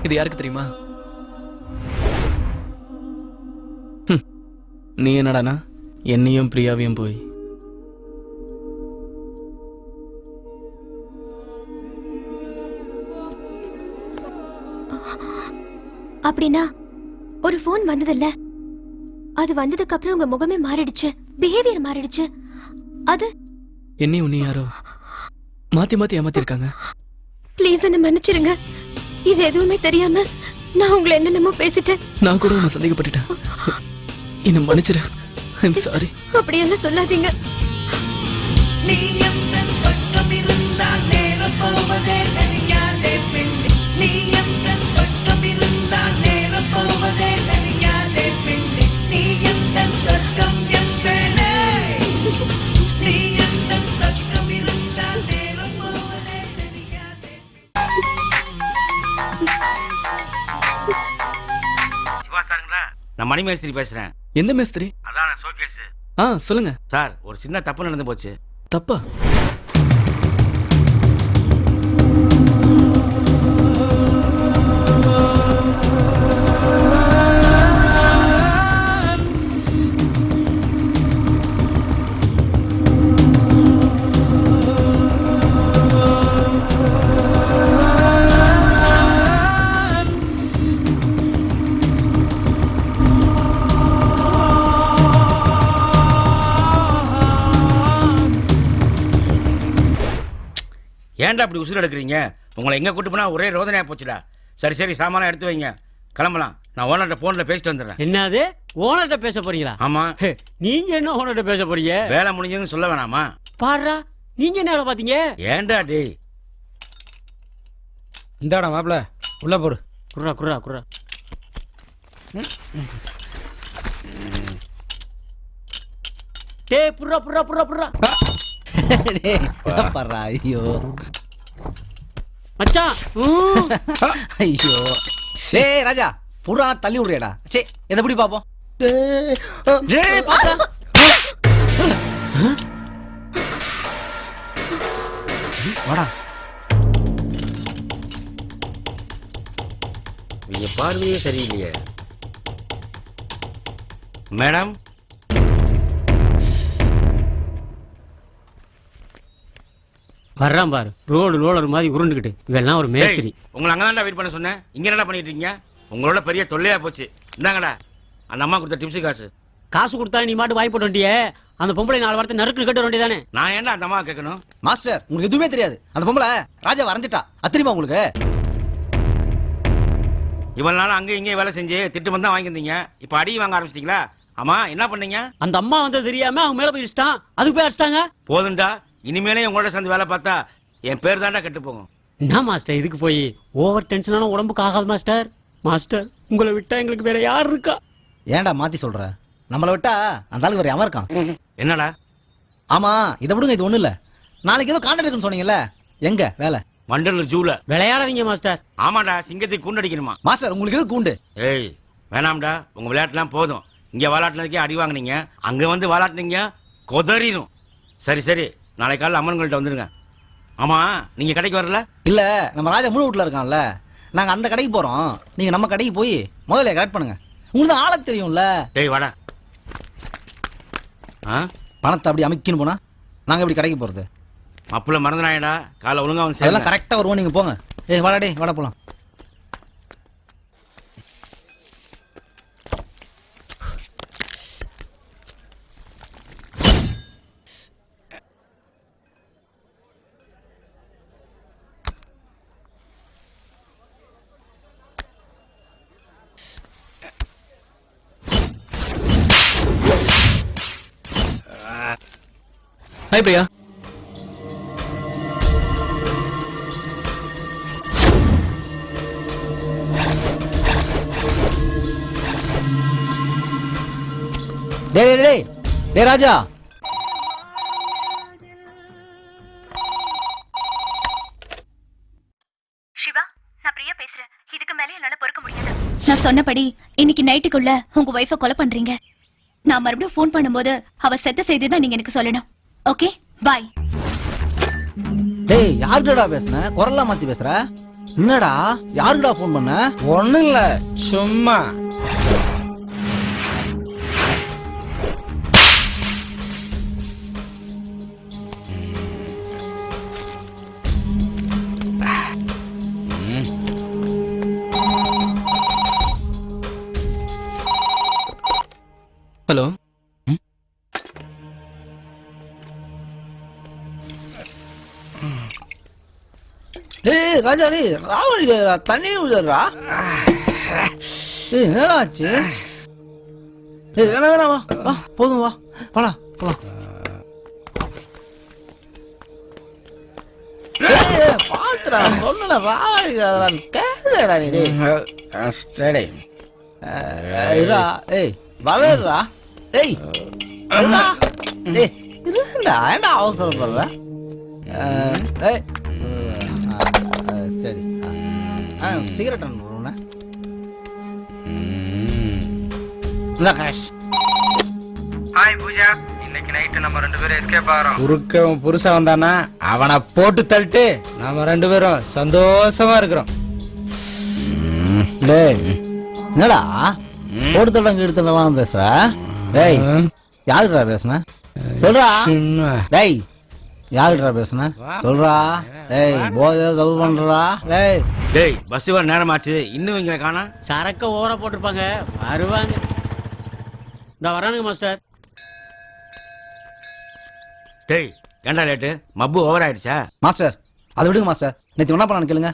இது யாருக்கு தெரியுமா? நீ என்னடானா என்னையும் பிரியாவையும் போய் அப்படின்னா ஒரு போன் வந்ததில்ல, அது வந்ததுக்கு அப்புறம் உங்க முகமே மாறிடுச்சு, பிஹேவியர் மாறிடுச்சு. அது என்னையும் உன்னை யாரோ மாத்தி மாத்தி ஏமாத்திருக்காங்க. ப்ளீஸ் என்ன மன்னிச்சிருங்க. இது எதுவுமே தெரியாம நான் உங்களை என்னென்னமோ பேசிட்டேன். நான் கூட உன்னை சந்தேகப்பட்டுட்டேன். என்ன மன்னிச்சிரு. I'm sorry. அப்படியெல்லாம் சொல்லாதீங்க. நான் மணி மேஸ்திரி பேசுறேன். எந்த மேஸ்திரி? அதான் ஷோகேஸ். சொல்லுங்க சார், ஒரு சின்ன தப்பு நடந்து போச்சு. தப்பா? ஏன்டா அப்படி உசுறு எடுக்கிறீங்க? உங்களை எங்கே கூட்டு போனால் ஒரே ரோதனையாக போச்சுடா. சரி சரி, சாமானம் எடுத்து வைங்க, கிளம்பலாம். நான் ஓனர்கிட்ட ஃபோனில் பேசிட்டு வந்துடுறேன். என்னது, ஓனர்கிட்ட பேச போறீங்களா? ஆமாம். நீங்க என்ன ஓனர்கிட்ட பேச போறீங்க? வேலை முடிஞ்சதுன்னு சொல்ல வேணாமா? பாடுறா, நீங்க என்ன வேலை பார்த்தீங்க? ஏன்டா டேய்? இந்தாடா மாப்பிள்ள, உள்ள போடு. குர்ரா குர்ரா குர்ரா. டேய் புர்ரா புர்ரா புர்ரா புர்ரா. ஐயோ மச்சான். ஐயோ டேய் ராஜா, புறான தள்ளி விடுறியாடா. சே, எதை எப்படி பாப்போம்? டேய் பாத்தா வாடா. நீங்க பார்வையே சரியில்லையே மேடம். வர்றான் பாரு, ரோடு ரோலர் மாதிரி உருண்டுக்கிட்டு. இவெல்லாம் ஒரு மேஸ்திரி. உங்களை அங்கதான்டா வெயிட் பண்ண சொன்னேன். இங்க என்னடா பண்ணிட்டு இருக்கீங்க? உங்களோட பெரிய தொல்லையா போச்சு. இந்தாங்கடா அந்த அம்மா கொடுத்த டிப்ஸ் காசு. காசு கொடுத்தா நீ மாட்டு வாங்கி போட்டு வண்டியே. அந்த பொம்பளை 4 வாரத்தை நறுக்கு கட்ட வேண்டியதானே. நான் ஏன்டா அந்த அம்மா கேட்கணும்? மாஸ்டர், உங்களுக்கு எதுவுமே தெரியாது. அந்த பொம்பளை ராஜா வரைஞ்சிட்டா. அத்தனைமா உங்களுக்கு? இவ்வளவு நாள் அங்கே இங்கே வேலை செஞ்சு திட்டு வந்து தான் வாங்கியிருந்தீங்க. இப்போ அடி வாங்க ஆரம்பிச்சிட்டீங்களா? ஆமா, என்ன பண்ணீங்க? அந்த அம்மா வந்து தெரியாம அவங்க மேல போய் இஷ்டம், அதுக்கு போய் அடிச்சிட்டாங்க. போதுண்டா, இனிமேலே உங்களோட சேர்ந்து வேலை பார்த்தா என் பேர் தாண்டா கெட்டு போகும். என்ன மாஸ்டர், இதுக்கு போய் ஓவர் டென்ஷனான உடம்புக்கு ஆகாது மாஸ்டர். மாஸ்டர், உங்களை விட்டா எங்களுக்கு வேற யார் இருக்கா? ஏன்டா மாத்தி சொல்ற? நம்மளை விட்டா அந்த ஆளுக்கு வேற எவன் இருக்கான்? என்னடா? ஆமா, இதை விடுங்க, இது ஒண்ணு இல்ல. நாளைக்கு ஏதோ கான்ட்ராக்ட் இருக்குன்னு சொன்னீங்கல்ல, எங்க வேலை? வண்டலூர் ஜூல. விளையாடாதீங்க மாஸ்டர். ஆமாடா, சிங்கத்துக்கு கூண்டு அடிக்கணுமா? மாஸ்டர், உங்களுக்கு எது கூண்டு? ஏய் வேணாம்டா, உங்க விளையாட்டுலாம் போதும். இங்க விளையாட்டுனதுக்கே அடி வாங்கினீங்க, அங்க வந்து விளையாட்டுனீங்க கொதறிடும். சரி சரி, நாளை காலையில் அம்மன்கள்ட்ட வந்துருங்க. ஆமா, நீங்க கடைக்கு வரல? இல்ல, நம்ம ராஜா முழு வீட்டுல இருக்கான்ல, நாங்க அந்த கடைக்கு போறோம். நீங்க நம்ம கடைக்கு போய் முதல்ல கரெக்ட் பண்ணுங்க. உங்களுக்கு ஆள தெரியும்ல. டேய் வாடா. பணத்தை அப்படி அமைக்கின்னு போனா நாங்க எப்படி கடைக்கு போறது? அப்பல மறந்துடாயடா, காலை ஒழுங்கா வந்து அதெல்லாம் கரெக்டா வருவோம். நீங்க போங்க. ஏய் வாடா, டேய் வாடா போலாம். ஹாய் பிரியா. டேய் டேய் டேய் ராஜா. சிவா, நான் பிரியா பேசுறேன். இதுக்கு மேல என்னால பொறுக்க முடியாது. நான் சொன்னபடி இன்னைக்கு நைட்டுக்குள்ள உங்க வைஃபை கொலை பண்றீங்க. நான் மறுபடியும் ஃபோன் பண்ணும்போது அவ செத்த செய்தி தான் நீங்க எனக்கு சொல்லணும். Okay, bye. டேய் யார்கிட்டடா பேசுன? குரல்லாம் மாத்தி பேசுற? என்னடா யாருக்குடா ஃபோன் பண்ண? ஒண்ணும் இல்ல சும்மா ஹலோ டேய் ராஜா டேய் ராவணி தண்ணி விடுறா. டேய் என்னடா ஆச்சு? டேய் வேணாம் வா வா போதும் வா போலாம் போலாம். பாத்துடா சொன்ன ராவணி கேளுடா நீ. டேய் சரி இருடா ஏய் வரேடா. டேய் இருடா. டேய் இருடா ஏன்டா அவசரப்படுற? ஏய் சரி சிகரெட் அனுப்புறேன். ஹாய் பூஜா, இன்னைக்கு நைட்டு நம்ம 2 பேரும் எஸ்கேப் ஆகிறோம். குறுக்கவன் புருஷா வந்தானா அவனை போட்டு தள்ளிட்டு நாம 2 பேரும் சந்தோஷமா இருக்கிறோம். டேய் என்னடா ஓடுத்தடம் கீடுத்தலாம் பேசுற? டேய் யாருடா பேசுன சொல்றா. சும்மா. டேய் யாருடா பேசுன சொல்றா. டேய் போதை தப்பு பண்றா. டேய் டேய் பஸ் வர நேரமாச்சு, இன்னும் இங்க காணா. சரக்க ஓவரா போட்டிருப்பாங்க, வருவாங்க. இந்த வரானுங்க மாஸ்டர். டேய் ஏன்டா லேட்டு? மப்பு ஓவர் ஆயிடுச்சா? மாஸ்டர் அதை விடுங்க மாஸ்டர். நேற்று என்ன பண்ணான்னு கேளுங்க.